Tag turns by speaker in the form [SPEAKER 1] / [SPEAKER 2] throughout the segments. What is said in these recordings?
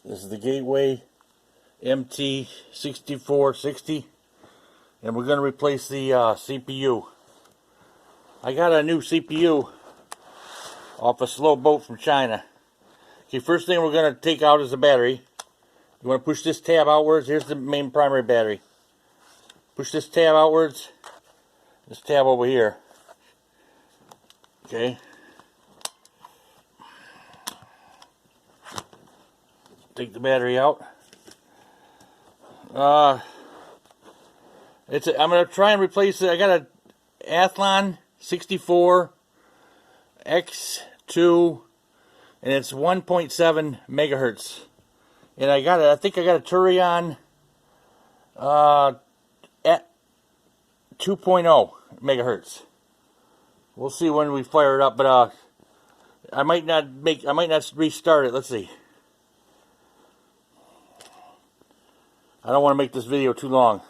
[SPEAKER 1] This is the Gateway MT6460, and we're going to replace the CPU. I got a new CPU off a slow boat from China. Okay, first thing we're going to take out is the battery. You want to push this tab outwards. Here's the main primary battery. Push this tab outwards. This tab over here. Okay. Take the battery out. I'm going to try and replace it. I got a Athlon 64 X2, and it's 1.7 megahertz. And I think I got a Turion at 2.0 megahertz. We'll see when we fire it up, but I might not restart it. Let's see. I don't want to make this video too long.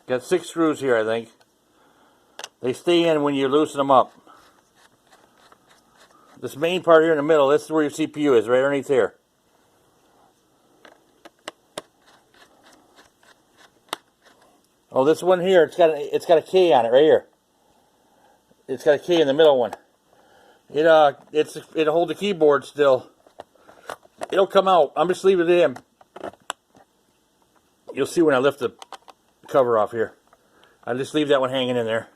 [SPEAKER 1] Got 6 screws here, I think. They stay in when you loosen them up. This main part here in the middle, this is where your CPU is, right underneath here. Oh, this one here, it's got a K on it right here. It's got a K in the middle one. It'll hold the keyboard still. It'll come out. I'm just leaving it in. You'll see when I lift the cover off here. I just leave that one hanging in there.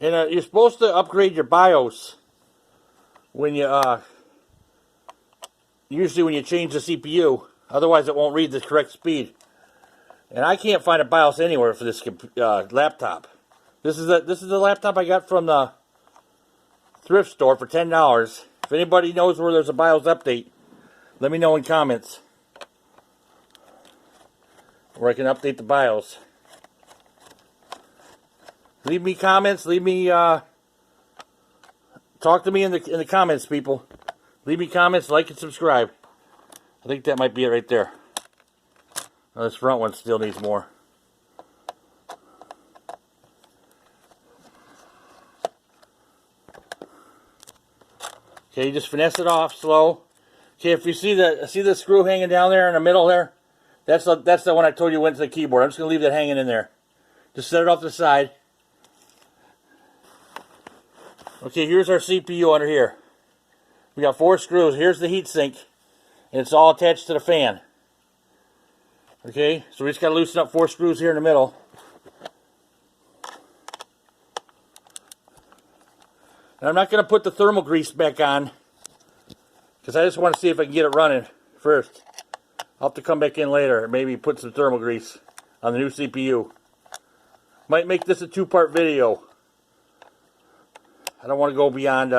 [SPEAKER 1] And you're supposed to upgrade your BIOS when you usually when you change the CPU, otherwise it won't read the correct speed. And I can't find a BIOS anywhere for this laptop. This is the laptop I got from the thrift store for $10. If anybody knows where there's a BIOS update, let me know in comments, where I can update the BIOS. Leave me comments. Leave me talk to me in the comments, people. Leave me comments, like, and subscribe. I think that might be it right there. Oh, this front one still needs more. Okay, you just finesse it off slow. Okay, if you see the screw hanging down there in the middle there, that's the one I told you went to the keyboard. I'm just gonna leave that hanging in there. Just set it off to the side. Okay, here's our CPU under here. We got 4 screws. Here's the heat sink, and it's all attached to the fan. Okay, so we just got to loosen up 4 screws here in the middle. And I'm not going to put the thermal grease back on, because I just want to see if I can get it running first. I'll have to come back in later and maybe put some thermal grease on the new CPU. Might make this a 2-part video. I don't want to go beyond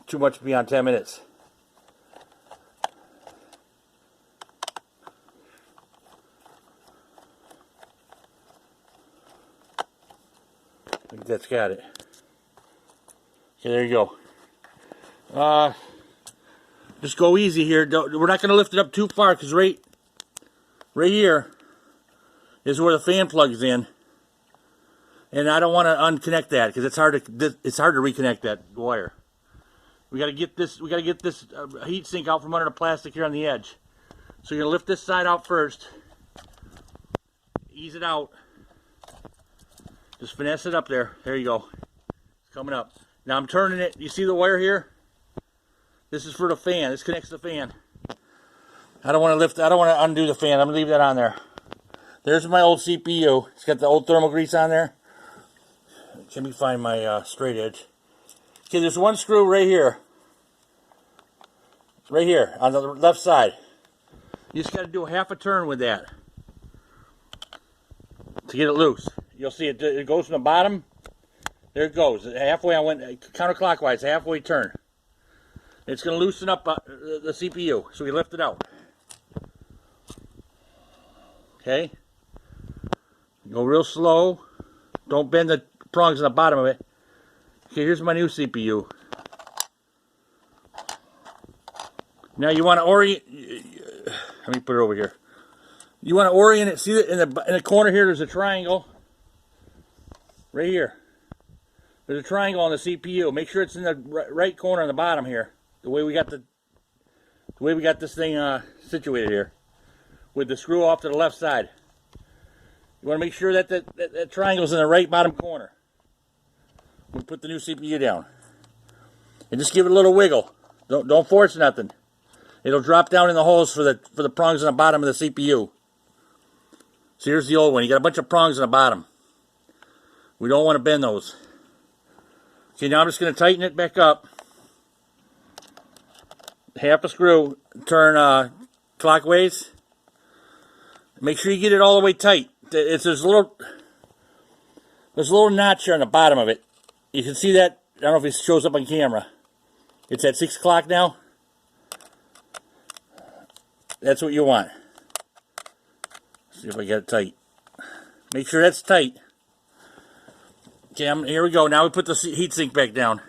[SPEAKER 1] too much beyond 10 minutes. I think that's got it. Okay, there you go. Just go easy here. We're not going to lift it up too far, because right here is where the fan plugs in. And I don't want to unconnect that, because it's hard to reconnect that wire. We got to get this heat sink out from under the plastic here on the edge. So you're gonna lift this side out first. Ease it out. Just finesse it up there. There you go. It's coming up. Now I'm turning it. You see the wire here? This is for the fan. This connects to the fan. I don't want to undo the fan. I'm gonna leave that on there. There's my old CPU. It's got the old thermal grease on there. Let me find my straight edge. Okay, there's one screw right here. Right here on the left side. You just got to do a half a turn with that to get it loose. You'll see it goes from the bottom. There it goes. Halfway, I went counterclockwise, halfway turn. It's going to loosen up the CPU. So we lift it out. Okay. Go real slow. Don't bend the prongs on the bottom of it. Okay, here's my new CPU. Now you want to orient. Let me put it over here. You want to orient it. See that in the corner here, there's a triangle. Right here. There's a triangle on the CPU. Make sure it's in the right corner on the bottom here. The way we got this thing situated here, with the screw off to the left side. You want to make sure that that triangle's in the right bottom corner. We put the new CPU down, and just give it a little wiggle. Don't force nothing. It'll drop down in the holes for the prongs on the bottom of the CPU. So here's the old one. You got a bunch of prongs on the bottom. We don't want to bend those. Okay, now I'm just going to tighten it back up. Half a screw, turn clockwise. Make sure you get it all the way tight. There's a little notch here on the bottom of it. You can see that. I don't know if it shows up on camera. It's at 6 o'clock now. That's what you want. See if I get it tight. Make sure that's tight. Okay, here we go. Now we put the heatsink back down.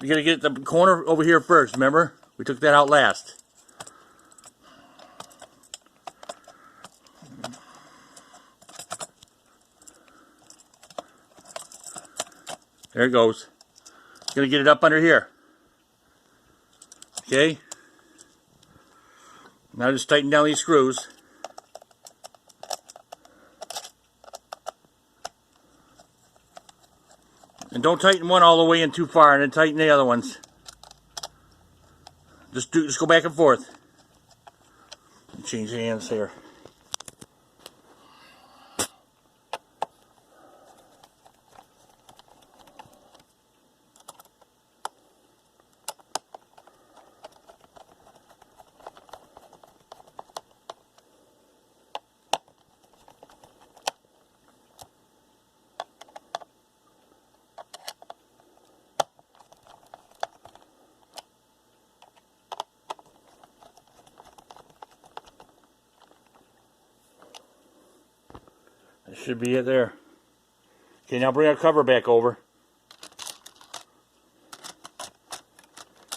[SPEAKER 1] You gotta get the corner over here first, remember? We took that out last. There it goes. Gonna get it up under here. Okay. Now just tighten down these screws. And don't tighten one all the way in too far, and then tighten the other ones. Just go back and forth. Change hands here. That should be it there. Okay, now bring our cover back over.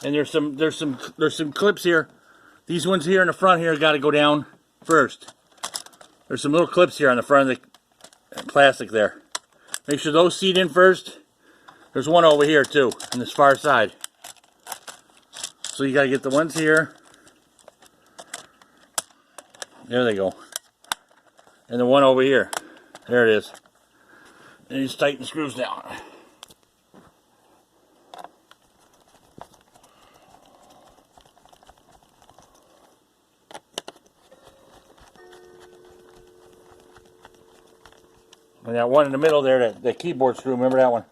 [SPEAKER 1] And there's some clips here. These ones here in the front here got to go down first. There's some little clips here on the front of the plastic there. Make sure those seat in first. There's one over here too, on this far side. So you got to get the ones here. There they go. And the one over here. There it is. And you just tighten the screws down. And that one in the middle there, that keyboard screw, remember that one?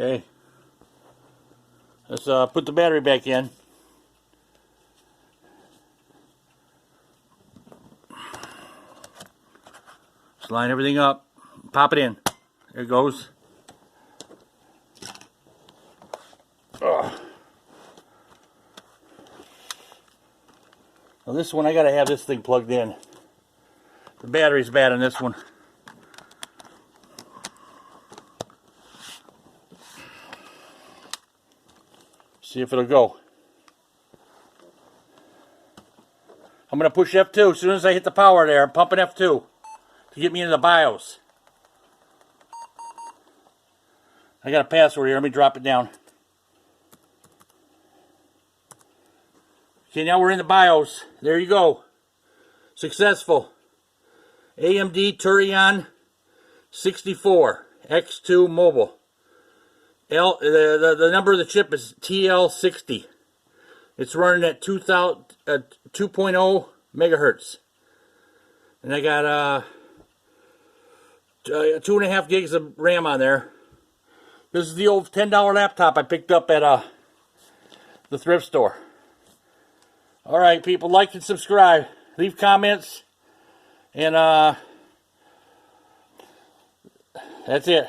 [SPEAKER 1] Okay, let's put the battery back in. Just line everything up, pop it in. There it goes. Ugh. Now this one, I gotta have this thing plugged in. The battery's bad on this one. See if it'll go. I'm going to push F2. As soon as I hit the power there, I'm pumping F2 to get me into the BIOS. I got a password here. Let me drop it down. Okay, now we're in the BIOS. There you go. Successful. AMD Turion 64 X2 Mobile. The number of the chip is TL60. It's running at 2.0 megahertz. And I got 2.5 gigs of RAM on there. This is the old $10 laptop I picked up at the thrift store. Alright, people, like and subscribe. Leave comments. And that's it.